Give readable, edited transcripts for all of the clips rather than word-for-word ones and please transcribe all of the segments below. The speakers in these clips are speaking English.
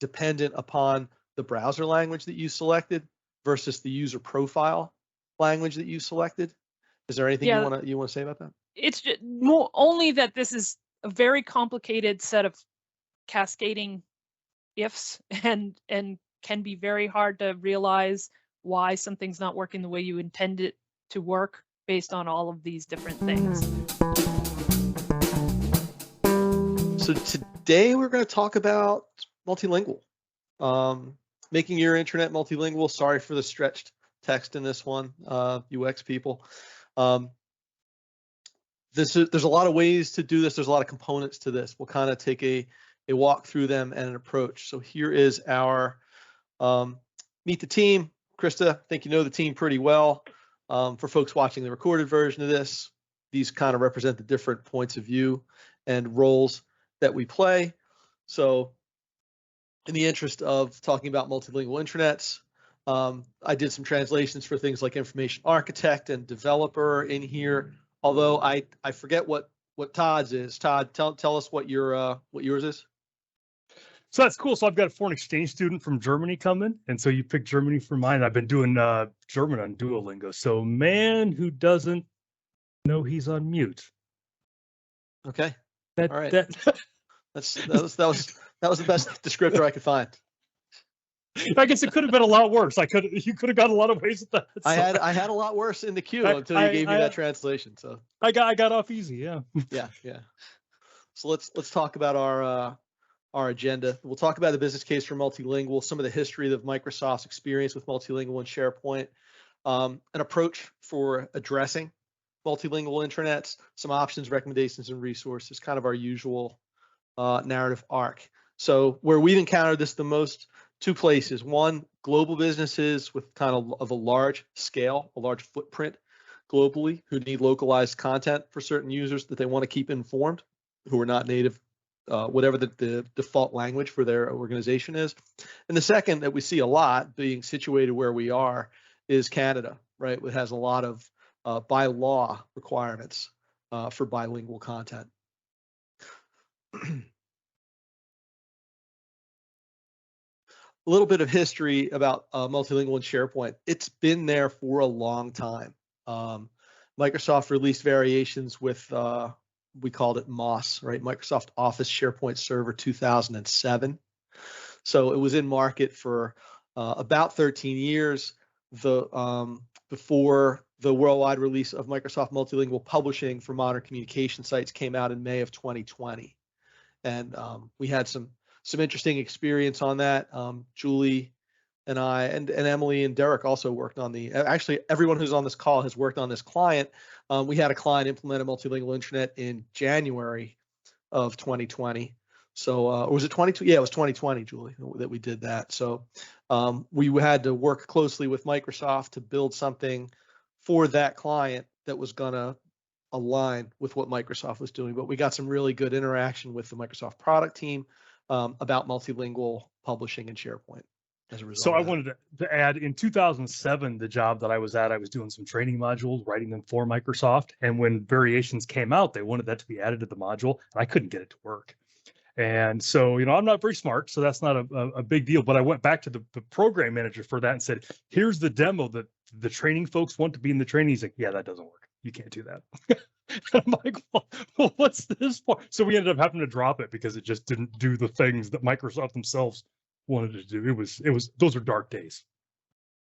dependent upon the browser language that you selected versus the user profile language that you selected. Is there anything you want to say about that? It's just more only that this is a very complicated set of cascading ifs and can be very hard to realize why something's not working the way you intend it to work based on all of these different things. So today we're going to talk about multilingual, making your intranet multilingual. Sorry for the stretched text in this one, UX people. There's a lot of ways to do this. There's a lot of components to this. We'll kind of take a walk through them and an approach. So here is our meet the team. Krista, I think you know the team pretty well. For folks watching the recorded version of this, these kind of represent the different points of view and roles that we play. So in the interest of talking about multilingual intranets, I did some translations for things like information architect and developer in here. Although I forget what Todd's is. Todd, tell us what yours is. So that's cool. So I've got a foreign exchange student from Germany coming, and so you picked Germany for mine. I've been doing German on Duolingo. So man who doesn't know he's on mute. Okay. All right. That was the best descriptor I could find. I guess it could have been a lot worse. You could have got a lot of ways at that. So. I had a lot worse in the queue until you gave me that translation. So I got off easy. Yeah. Yeah. So let's talk about our agenda. We'll talk about the business case for multilingual, some of the history of Microsoft's experience with multilingual and SharePoint, an approach for addressing multilingual intranets, some options, recommendations, and resources, kind of our usual narrative arc. So where we've encountered this the most, two places. One, global businesses with kind of a large scale, a large footprint globally, who need localized content for certain users that they want to keep informed, who are not native, whatever the default language for their organization is. And the second that we see a lot being situated where we are is Canada, right? It has a lot of by law requirements for bilingual content. A little bit of history about multilingual and SharePoint. It's been there for a long time. Microsoft released variations with, we called it MOS, right? Microsoft Office SharePoint Server 2007. So it was in market for about 13 years. Before the worldwide release of Microsoft Multilingual Publishing for modern communication sites came out in May of 2020. And we had some interesting experience on that. Julie and I and Emily and Derek also worked on actually everyone who's on this call has worked on this client. We had a client implement a multilingual intranet in January of 2020. So, or was it 2020? Yeah, it was 2020, Julie, that we did that. So we had to work closely with Microsoft to build something for that client that was gonna align with what Microsoft was doing. But we got some really good interaction with the Microsoft product team about multilingual publishing in SharePoint as a result. So I wanted to add, in 2007, the job that I was at, I was doing some training modules, writing them for Microsoft. And when variations came out, they wanted that to be added to the module, and I couldn't get it to work. And so, I'm not very smart, so that's not a big deal. But I went back to the program manager for that and said, here's the demo that the training folks want to be in the training. He's like, yeah, that doesn't work. You can't do that. I'm like, well, what's this for? So we ended up having to drop it because it just didn't do the things that Microsoft themselves wanted to do. It was those are dark days.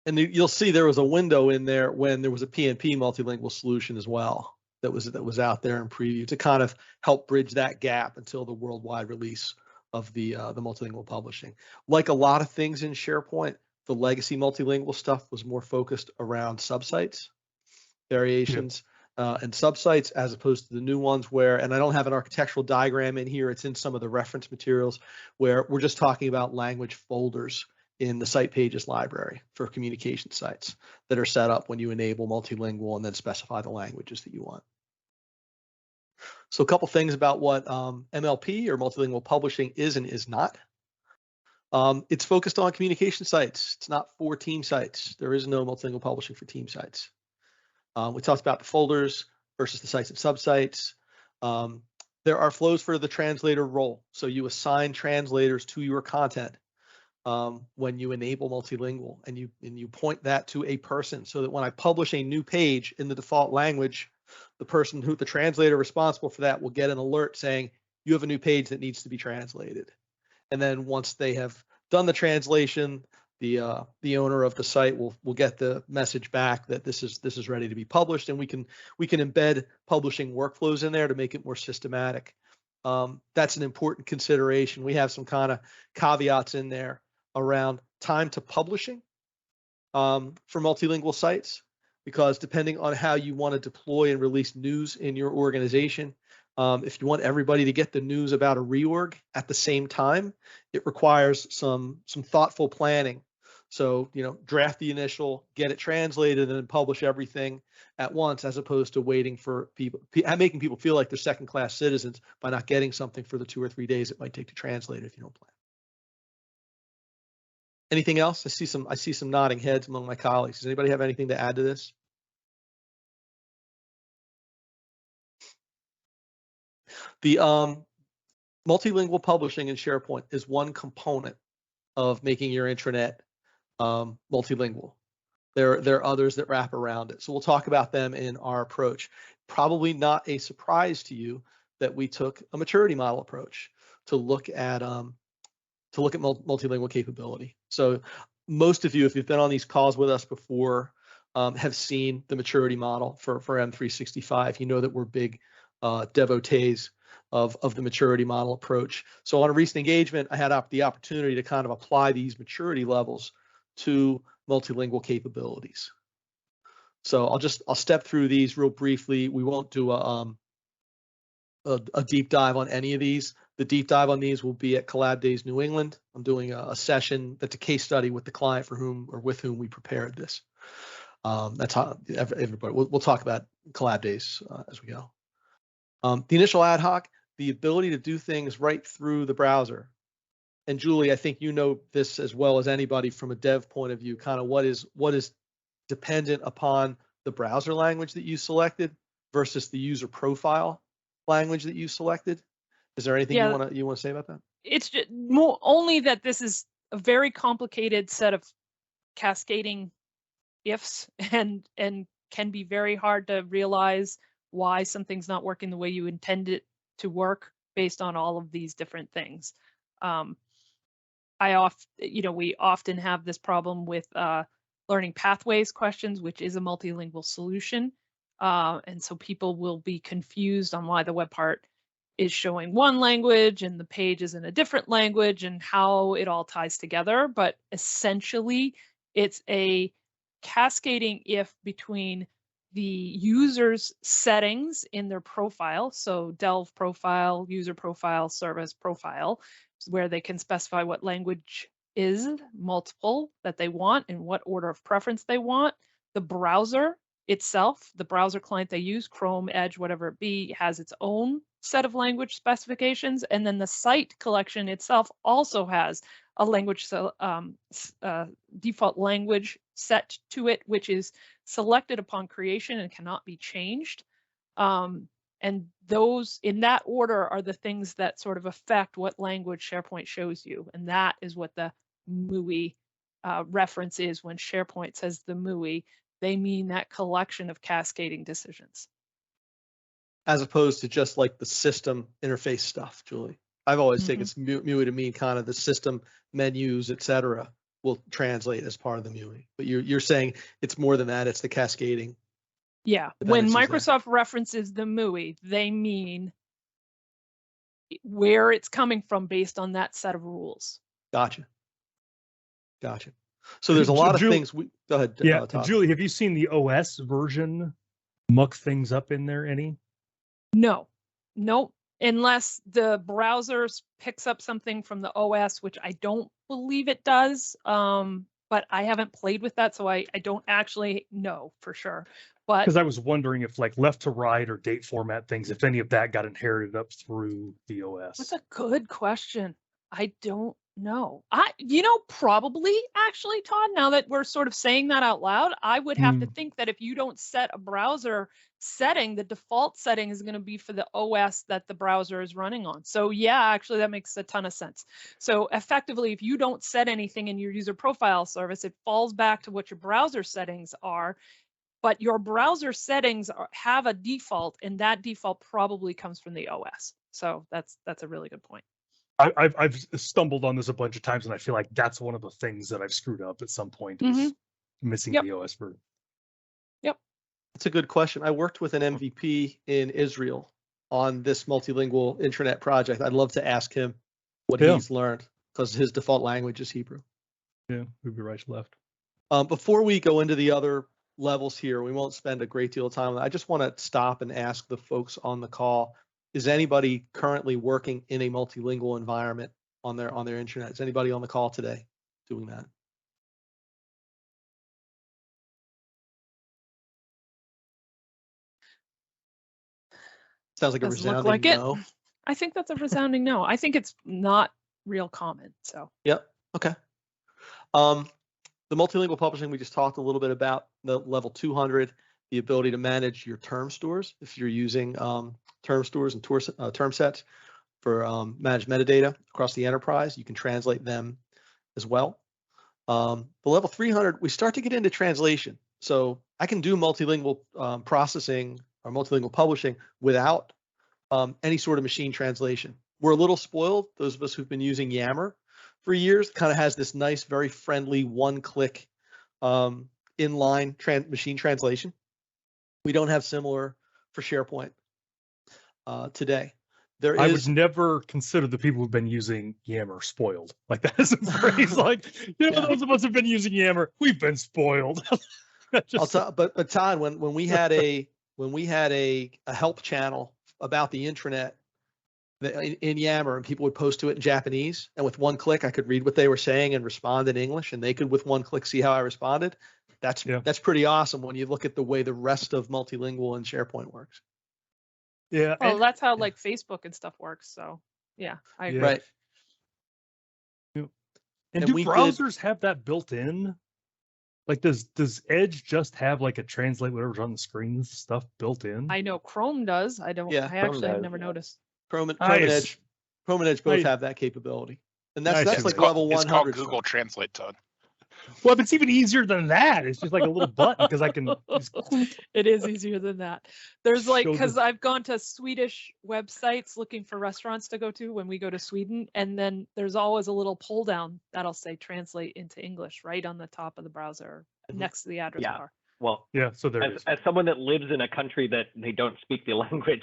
And you'll see there was a window in there when there was a PnP multilingual solution as well that was out there in preview to kind of help bridge that gap until the worldwide release of the multilingual publishing. Like a lot of things in SharePoint, the legacy multilingual stuff was more focused around subsites, variations. And subsites, as opposed to the new ones where, and I don't have an architectural diagram in here, it's in some of the reference materials, where we're just talking about language folders in the site pages library for communication sites that are set up when you enable multilingual and then specify the languages that you want. So a couple things about what MLP or multilingual publishing is and is not. It's focused on communication sites. It's not for team sites. There is no multilingual publishing for team sites. We talked about the folders versus the sites and subsites. There are flows for the translator role. So you assign translators to your content when you enable multilingual, and you point that to a person, so that when I publish a new page in the default language, the translator responsible for that will get an alert saying you have a new page that needs to be translated. And then once they have done the translation, the owner of the site will get the message back that this is ready to be published, and we can embed publishing workflows in there to make it more systematic. That's an important consideration. We have some kind of caveats in there around time to publishing for multilingual sites, because depending on how you want to deploy and release news in your organization, if you want everybody to get the news about a reorg at the same time, it requires some thoughtful planning. So, draft the initial, get it translated, and then publish everything at once, as opposed to waiting for people, making people feel like they're second-class citizens by not getting something for the 2 or 3 days it might take to translate it if you don't plan. Anything else? I see some nodding heads among my colleagues. Does anybody have anything to add to this? The multilingual publishing in SharePoint is one component of making your intranet multilingual. There are others that wrap around it. So we'll talk about them in our approach. Probably not a surprise to you that we took a maturity model approach to look at multilingual capability. So most of you, if you've been on these calls with us before, have seen the maturity model for M365. You know that we're big devotees of the maturity model approach. So on a recent engagement, I had the opportunity to kind of apply these maturity levels to multilingual capabilities. So I'll step through these real briefly. We won't do a deep dive on any of these. The deep dive on these will be at Collab Days New England. I'm doing a session that's a case study with the client with whom we prepared this. That's how everybody. We'll talk about Collab Days as we go. The initial ad hoc, the ability to do things right through the browser. And Julie, I think you know this as well as anybody from a dev point of view, kind of what is dependent upon the browser language that you selected versus the user profile language that you selected. Is there anything you want to say about that? It's just only that this is a very complicated set of cascading ifs and can be very hard to realize why something's not working the way you intend it to work based on all of these different things. We often have this problem with learning pathways questions, which is a multilingual solution. And so people will be confused on why the web part is showing one language and the page is in a different language and how it all ties together. But essentially, it's a cascading if between the user's settings in their profile, so Delve profile, user profile, service profile, where they can specify what language is multiple that they want and what order of preference they want. The browser itself, the browser client they use, Chrome, Edge, whatever it be, has its own set of language specifications. And then the site collection itself also has a language, default language set to it, which is selected upon creation and cannot be changed. And those in that order are the things that sort of affect what language SharePoint shows you. And that is what the MUI reference is. When SharePoint says the MUI, they mean that collection of cascading decisions. As opposed to just like the system interface stuff, Julie. I've always taken MUI to mean kind of the system menus, et cetera, will translate as part of the MUI. But you're saying it's more than that, it's the cascading. Yeah, when Microsoft references the MUI, they mean where it's coming from based on that set of rules. Gotcha. So there's a lot of things. Go ahead. Yeah, Julie, have you seen the OS version muck things up in there any? No, nope. Unless the browser picks up something from the OS, which I don't believe it does. But I haven't played with that, so I don't actually know for sure. But because I was wondering if like left to right or date format things, if any of that got inherited up through the OS. That's a good question. I don't know. Probably actually, Todd, now that we're sort of saying that out loud, I would have to think that if you don't set a browser setting, the default setting is going to be for the OS that the browser is running on. So yeah, actually that makes a ton of sense. So effectively, if you don't set anything in your user profile service, it falls back to what your browser settings are, but your browser settings have a default, and that default probably comes from the OS. So that's a really good point. I've stumbled on this a bunch of times, and I feel like that's one of the things that I've screwed up at some point, is missing the OS version. Yep. That's a good question. I worked with an MVP in Israel on this multilingual intranet project. I'd love to ask him what he's learned, because his default language is Hebrew. Yeah, we'd be right to left. Before we go into the other levels here, we won't spend a great deal of time on that. I just want to stop and ask the folks on the call, is anybody currently working in a multilingual environment on their intranet? Is anybody on the call today doing that? Sounds like a resounding no. I think that's a resounding no. I think it's not real common. So. Yep. Okay. The multilingual publishing we just talked a little bit about, the level 200, the ability to manage your term stores if you're using term stores and term sets for managed metadata across the enterprise. You can translate them as well. The level 300, we start to get into translation. So I can do multilingual processing or multilingual publishing without any sort of machine translation. We're a little spoiled, those of us who've been using Yammer for years. Kind of has this nice, very friendly one-click inline machine translation. We don't have similar for SharePoint today. I would never consider the people who've been using Yammer spoiled. Like, that is a phrase. Like, those of us who've been using Yammer, we've been spoiled. But Todd, when we had a help channel about the intranet in Yammer, and people would post to it in Japanese, and with one click I could read what they were saying and respond in English, and they could with one click see how I responded. That's pretty awesome when you look at the way the rest of multilingual and SharePoint works. Yeah. Well, that's how like Facebook and stuff works. So yeah, I agree. Right. And do browsers have that built in? Like, does Edge just have like a translate whatever's on the screen stuff built in? I know Chrome does. I don't. Yeah, I actually have never noticed. Chrome and Edge both have that capability, and that's like level 100. It's called Google Translate, Todd. Well, if it's even easier than that, it's just like a little button, because I can. It is easier than that. There's like, because I've gone to Swedish websites looking for restaurants to go to when we go to Sweden, and then there's always a little pull down that'll say translate into English right on the top of the browser next to the address bar. Well, yeah. So there. As someone that lives in a country that they don't speak the language,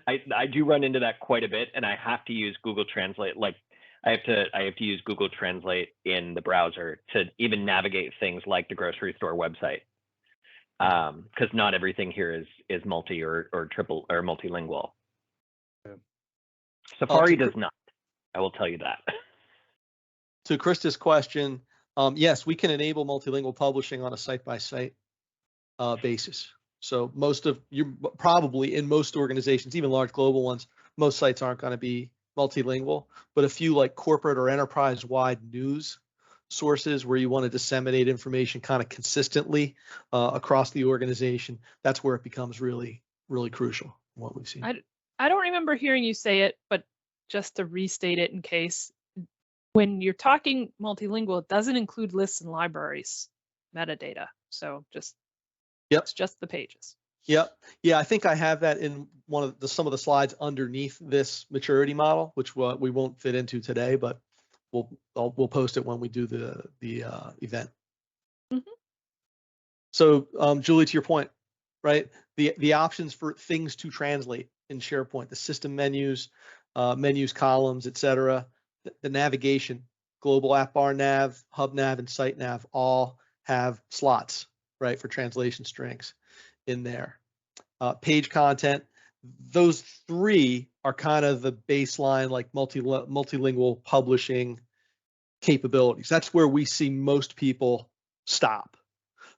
I do run into that quite a bit, and I have to use Google Translate. Like, I have to use Google Translate in the browser to even navigate things like the grocery store website, because not everything here is multi or triple or multilingual. Yeah. Safari does not. I will tell you that. To Krista's question, yes, we can enable multilingual publishing on a site-by-site basis. So you probably in most organizations, even large global ones, most sites aren't going to be multilingual, but a few like corporate or enterprise-wide news sources where you want to disseminate information kind of consistently across the organization, that's where it becomes really, really crucial, what we've seen. I don't remember hearing you say it, but just to restate it in case, when you're talking multilingual, it doesn't include lists and libraries metadata. So it's just the pages. Yep. Yeah, I think I have that in some of the slides underneath this maturity model, which we won't fit into today, but we'll post it when we do the event. Mm-hmm. So, Julie, to your point, right? The options for things to translate in SharePoint, the system menus, columns, etc., the navigation, global app bar nav, hub nav, and site nav all have slots, right, for translation strings in there. Page content, those three are kind of the baseline, like multilingual publishing capabilities. That's where we see most people stop.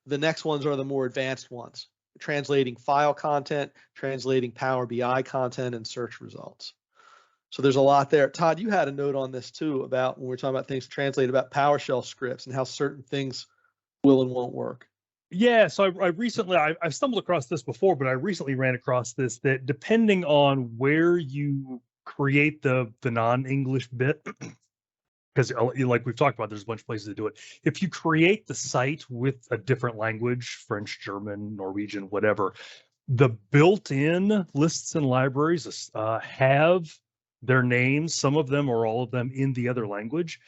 The next ones are the more advanced ones, translating file content, translating Power BI content, and search results. So there's a lot there. Todd, you had a note on this too about when we're talking about things translated about PowerShell scripts and how certain things will and won't work. Yeah, so I recently, I've stumbled across this before, but I recently ran across this, that depending on where you create the non-English bit, because like we've talked about, there's a bunch of places to do it. If you create the site with a different language, French, German, Norwegian, whatever, the built-in lists and libraries have their names, some of them or all of them, in the other language.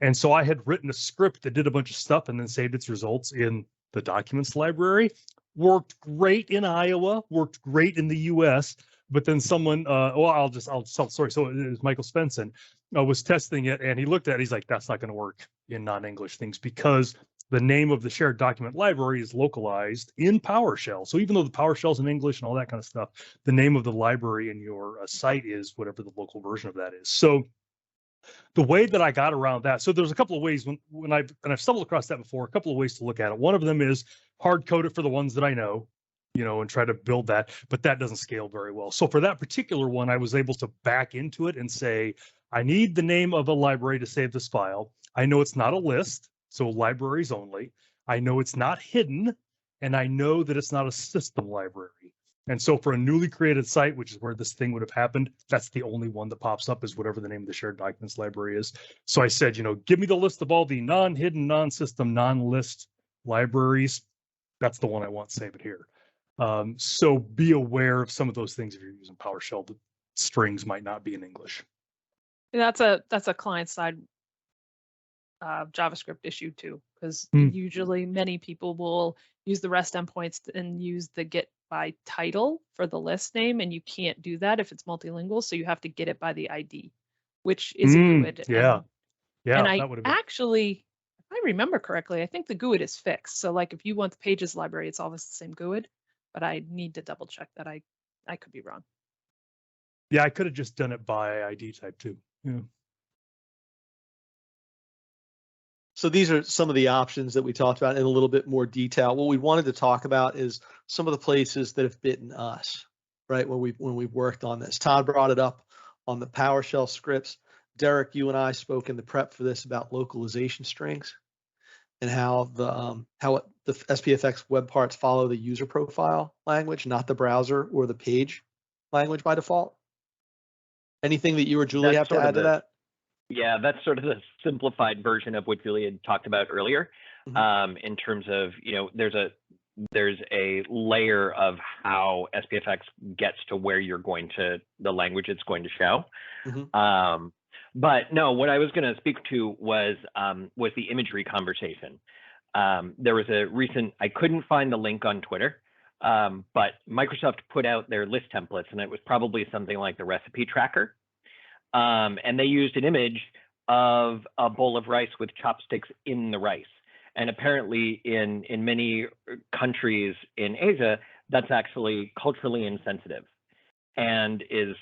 And so I had written a script that did a bunch of stuff and then saved its results in the documents library. Worked great in Iowa, worked great in the US, but then someone, sorry, so it was Michael Svensson, was testing it, and he looked at it, he's like, that's not going to work in non-English things, because the name of the shared document library is localized in PowerShell. So even though the PowerShell is in English and all that kind of stuff, the name of the library in your site is whatever the local version of that is. So the way that I got around that, so there's a couple of ways when I've stumbled across that before, a couple of ways to look at it. One of them is hard code it for the ones that I know, and try to build that, but that doesn't scale very well. So for that particular one, I was able to back into it and say, I need the name of a library to save this file. I know it's not a list, so libraries only. I know it's not hidden, and I know that it's not a system library. And so for a newly created site, which is where this thing would have happened, that's the only one that pops up, is whatever the name of the shared documents library is. So I said, give me the list of all the non-hidden, non-system, non-list libraries. That's the one I want, save it here. So be aware of some of those things if you're using PowerShell. The strings might not be in English. That's a client side JavaScript issue too, because usually many people will use the REST endpoints and use the get by title for the list name, and you can't do that if it's multilingual, so you have to get it by the ID, which is a GUID. Yeah. And I actually, if I remember correctly, I think the GUID is fixed. So like if you want the pages library, it's always the same GUID, but I need to double check that. I could be wrong. Yeah, I could have just done it by ID type too. Yeah. So these are some of the options that we talked about in a little bit more detail. What we wanted to talk about is some of the places that have bitten us, right? When we've worked on this. Todd brought it up on the PowerShell scripts. Derek, you and I spoke in the prep for this about localization strings and how the SPFX web parts follow the user profile language, not the browser or the page language by default. Anything that you or Julie have to add to that? Yeah, that's sort of the simplified version of what Julie had talked about earlier. In terms of, there's a layer of how SPFX gets to where you're going to, the language it's going to show. But no, what I was going to speak to was the imagery conversation. There was a recent, I couldn't find the link on Twitter, but Microsoft put out their list templates, and it was probably something like the recipe tracker. And they used an image of a bowl of rice with chopsticks in the rice. And apparently in many countries in Asia, that's actually culturally insensitive and is,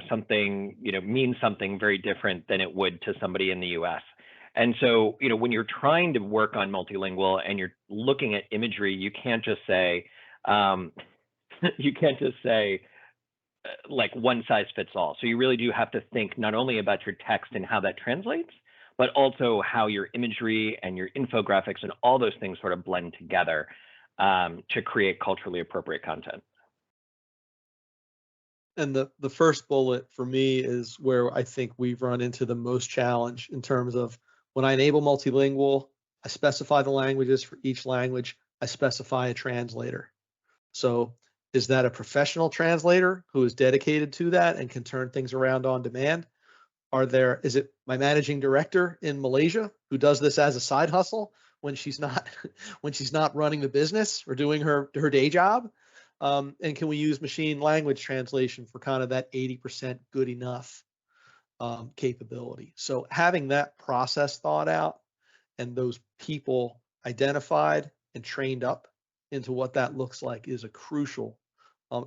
something, means something very different than it would to somebody in the US. And so, when you're trying to work on multilingual and you're looking at imagery, you can't just say, like one size fits all. So you really do have to think not only about your text and how that translates, but also how your imagery and your infographics and all those things sort of blend together to create culturally appropriate content. And the first bullet for me is where I think we've run into the most challenge in terms of when I enable multilingual, I specify the languages for each language, I specify a translator. So is that a professional translator who is dedicated to that and can turn things around on demand? Is it my managing director in Malaysia who does this as a side hustle when she's not running the business or doing her day job? And can we use machine language translation for kind of that 80% good enough capability? So having that process thought out and those people identified and trained up into what that looks like is a crucial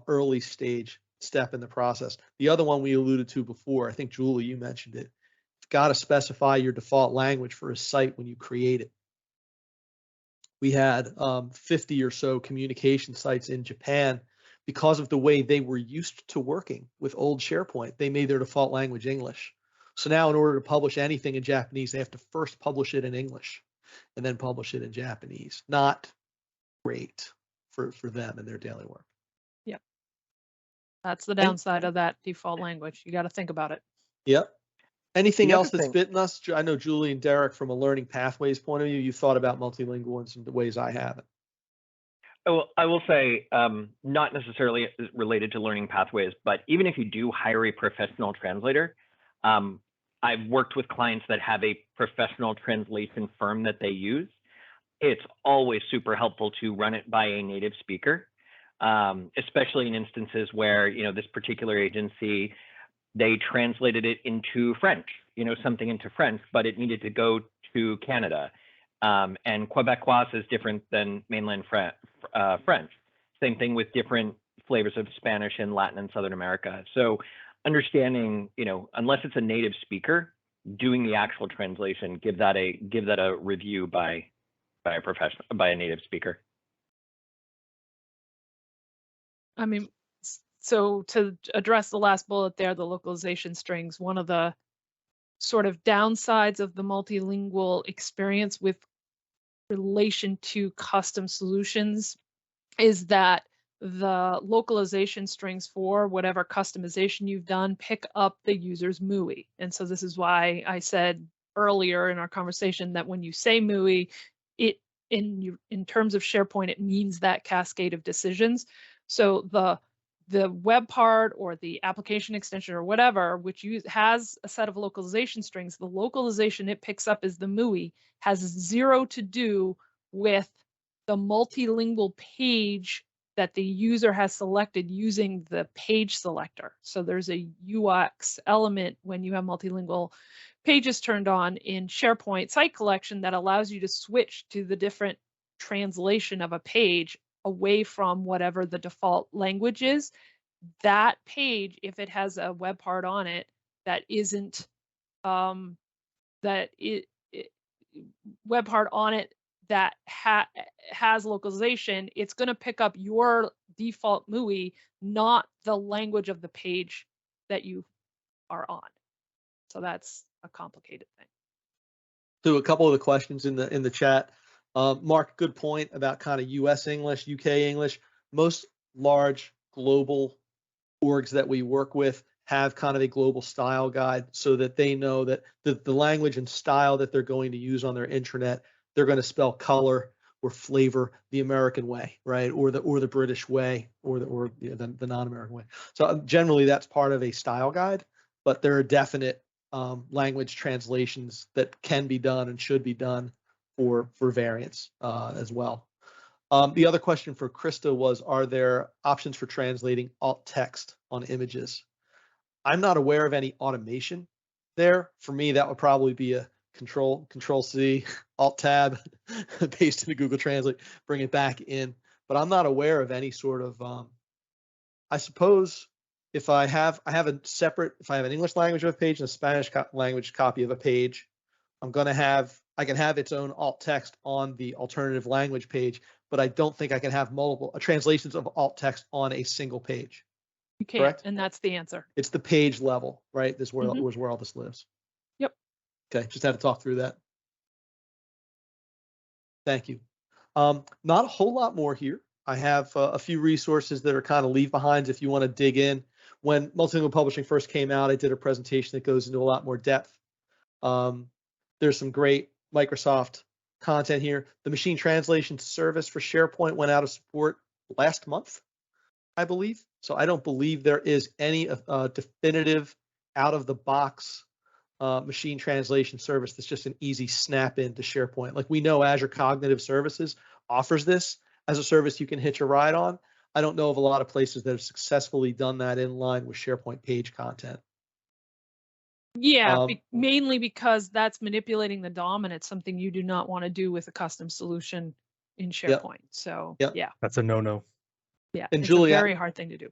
early stage step in the process. The other one we alluded to before, I think Julie, you mentioned it. You've got to specify your default language for a site when you create it. We had 50 or so communication sites in Japan because of the way they were used to working with old SharePoint, they made their default language English. So now in order to publish anything in Japanese, they have to first publish it in English and then publish it in Japanese. Not great for them in their daily work. Yep. That's the downside of that default language. You got to think about it. Yep. Anything The else other that's thing- bitten us? I know Julie and Derek, from a learning pathways point of view, you thought about multilingual in some ways I haven't. Well, I will say, not necessarily related to learning pathways, but even if you do hire a professional translator, I've worked with clients that have a professional translation firm that they use. It's always super helpful to run it by a native speaker, especially in instances where, this particular agency, they translated it into French, something into French, but it needed to go to Canada. And Quebecois is different than mainland French. Same thing with different flavors of Spanish in Latin and Southern America. So understanding, unless it's a native speaker, doing the actual translation, give that a review by a professional, by a native speaker. I mean, so to address the last bullet there, the localization strings, one of the sort of downsides of the multilingual experience with relation to custom solutions is that the localization strings for whatever customization you've done pick up the user's MUI. And so this is why I said earlier in our conversation that when you say MUI, it in terms of SharePoint, it means that cascade of decisions. So the web part or the application extension or whatever, which has a set of localization strings, the localization it picks up as the MUI has zero to do with the multilingual page that the user has selected using the page selector. So there's a UX element when you have multilingual pages turned on in SharePoint Site Collection that allows you to switch to the different translation of a page away from whatever the default language is. That page, if it has a web part on it that isn't web part on it that has localization, it's going to pick up your default MUI, not the language of the page that you are on. So that's a complicated thing. To a couple of the questions in the chat, Mark, good point about kind of US English, UK English. Most large global orgs that we work with have kind of a global style guide so that they know that the language and style that they're going to use on their intranet, they're going to spell color or flavor the American way, right? Or the British way, or the non-American way. So generally that's part of a style guide, but there are definite language translations that can be done and should be done for variants as well. The other question for Krista was, are there options for translating alt text on images? I'm not aware of any automation there. For me, that would probably be a Control C, Alt Tab, paste into Google Translate, bring it back in. But I'm not aware of any sort of. I suppose if I have a separate, if I have an English language of a page and a Spanish language copy of a page, I can have its own alt text on the alternative language page, but I don't think I can have multiple translations of alt text on a single page. You can't, correct? and that's the answer. It's the page level, right? This is where all this lives. Yep. Okay, just had to talk through that. Thank you. Not a whole lot more here. I have a few resources that are kind of leave behinds if you want to dig in. When Multilingual Publishing first came out, I did a presentation that goes into a lot more depth. There's some great Microsoft content here. The machine translation service for SharePoint went out of support last month, I believe. So I don't believe there is any definitive out-of-the-box machine translation service that's just an easy snap in to SharePoint. Like we know Azure Cognitive Services offers this as a service you can hitch a ride on. I don't know of a lot of places that have successfully done that in line with SharePoint page content. Yeah, mainly because that's manipulating the DOM, and it's something you do not want to do with a custom solution in SharePoint. So yeah, that's a no-no. Yeah, and it's Julie, a very hard thing to do.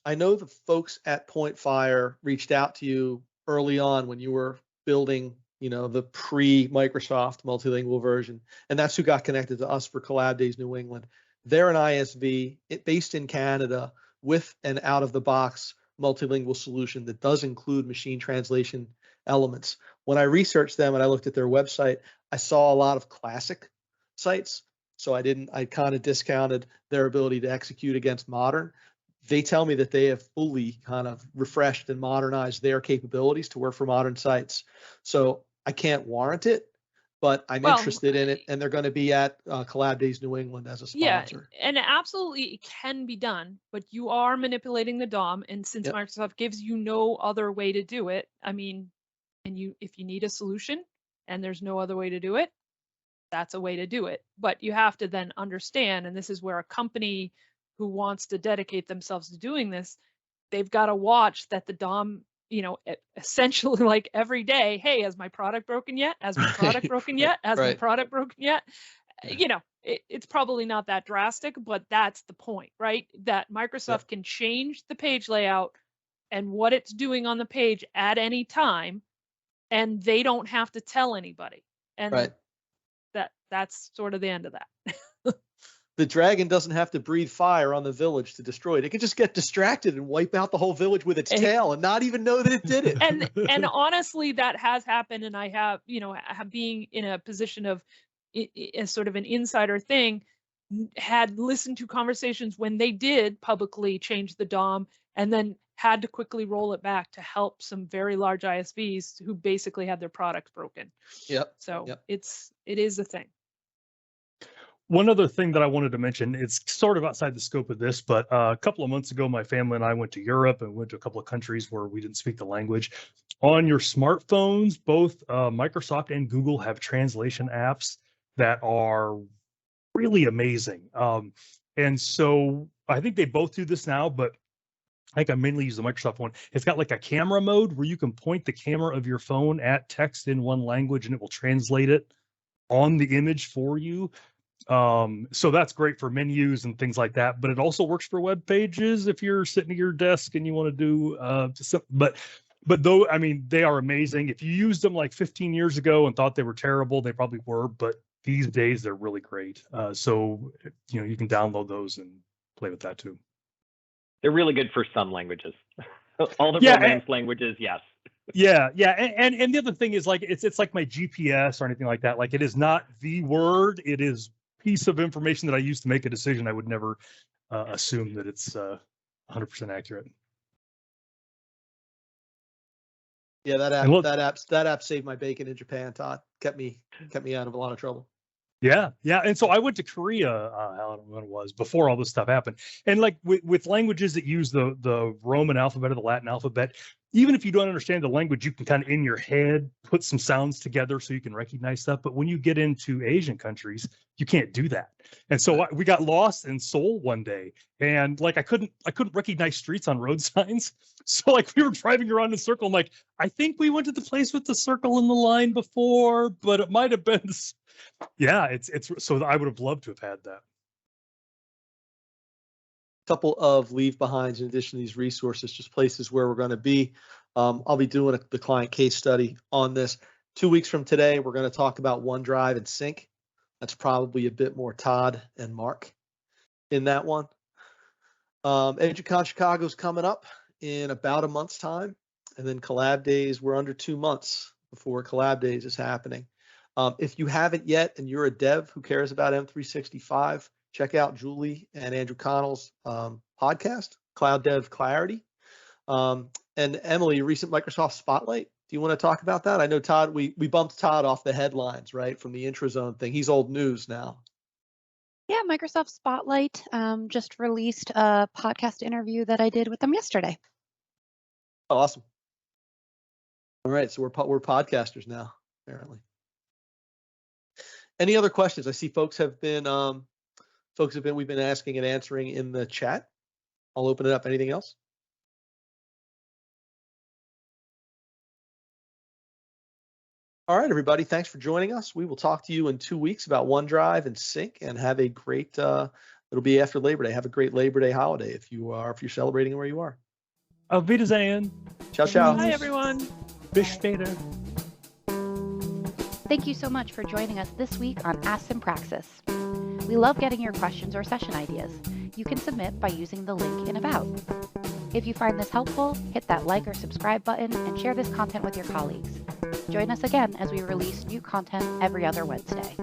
I know the folks at PointFire reached out to you early on when you were building, the pre-Microsoft multilingual version, and that's who got connected to us for Collab Days New England. They're an ISV based in Canada, with an out-of-the-box multilingual solution that does include machine translation elements. When I researched them and I looked at their website, I saw a lot of classic sites. So I kind of discounted their ability to execute against modern. They tell me that they have fully kind of refreshed and modernized their capabilities to work for modern sites. So I can't warrant it, but I'm interested in it, and they're going to be at Collab Days New England as a sponsor. Yeah, and absolutely it can be done, but you are manipulating the DOM, and since Microsoft gives you no other way to do it, I mean, and if you need a solution and there's no other way to do it, that's a way to do it. But you have to then understand, and this is where a company who wants to dedicate themselves to doing this, they've got to watch that the DOM, essentially like every day, hey, has my product broken yet? Has my product broken yet? Has my product broken yet? It's probably not that drastic, but that's the point, right? That Microsoft can change the page layout and what it's doing on the page at any time, and they don't have to tell anybody. And that's sort of the end of that. The dragon doesn't have to breathe fire on the village to destroy it. It can just get distracted and wipe out the whole village with its tail and not even know that it did it. And honestly, that has happened. And I have, being in a position of a sort of an insider thing, had listened to conversations when they did publicly change the DOM and then had to quickly roll it back to help some very large ISVs who basically had their products broken. So it is a thing. One other thing that I wanted to mention, it's sort of outside the scope of this, but a couple of months ago, my family and I went to Europe and went to a couple of countries where we didn't speak the language. On your smartphones, both Microsoft and Google have translation apps that are really amazing. And so I think they both do this now, but I think I mainly use the Microsoft one. It's got like a camera mode where you can point the camera of your phone at text in one language and it will translate it on the image for you. So that's great for menus and things like that, but it also works for web pages if you're sitting at your desk and you want to do but though, I mean, they are amazing. If you used them like 15 years ago and thought they were terrible, they probably were, but these days they're really great. So you can download those and play with that too. They're really good for some languages. All the Romance languages, yes. Yeah, and the other thing is, like, it's like my GPS or anything like that. Like, it is not the word. It is piece of information that I use to make a decision. I would never assume that it's 100% accurate. Yeah, that app saved my bacon in Japan, Todd. Kept me out of a lot of trouble. Yeah. And so I went to Korea, I don't know when it was, before all this stuff happened. And like with languages that use the Roman alphabet or the Latin alphabet, even if you don't understand the language, you can kind of in your head put some sounds together so you can recognize stuff. But when you get into Asian countries, you can't do that. And so we got lost in Seoul one day, and like I couldn't recognize streets on road signs. So like we were driving around in a circle. I'm like, I think we went to the place with the circle and the line before, but it might have been. Yeah, it's so I would have loved to have had that. Couple of leave behinds in addition to these resources, just places where we're going to be. I'll be doing the client case study on this. 2 weeks from today, we're going to talk about OneDrive and Sync. That's probably a bit more Todd and Mark in that one. EduCon Chicago's coming up in about a month's time. And then Collab Days, we're under 2 months before Collab Days is happening. If you haven't yet and you're a dev who cares about M365, check out Julie and Andrew Connell's podcast, Cloud Dev Clarity. And Emily, recent Microsoft Spotlight. Do you want to talk about that? I know Todd, we bumped Todd off the headlines, right, from the IntraZone thing. He's old news now. Yeah, Microsoft Spotlight just released a podcast interview that I did with them yesterday. Oh, awesome. All right, so we're podcasters now, apparently. Any other questions? I see we've been asking and answering in the chat. I'll open it up. Anything else? All right, everybody. Thanks for joining us. We will talk to you in 2 weeks about OneDrive and Sync, and have a great. It'll be after Labor Day. Have a great Labor Day holiday if you're celebrating where you are. Auf Wiedersehen. Ciao, ciao. Hi, everyone. Bis später. Thank you so much for joining us this week on Ask and Praxis. We love getting your questions or session ideas. you can submit by using the link in About. If you find this helpful, hit that like or subscribe button and share this content with your colleagues. Join us again as we release new content every other Wednesday.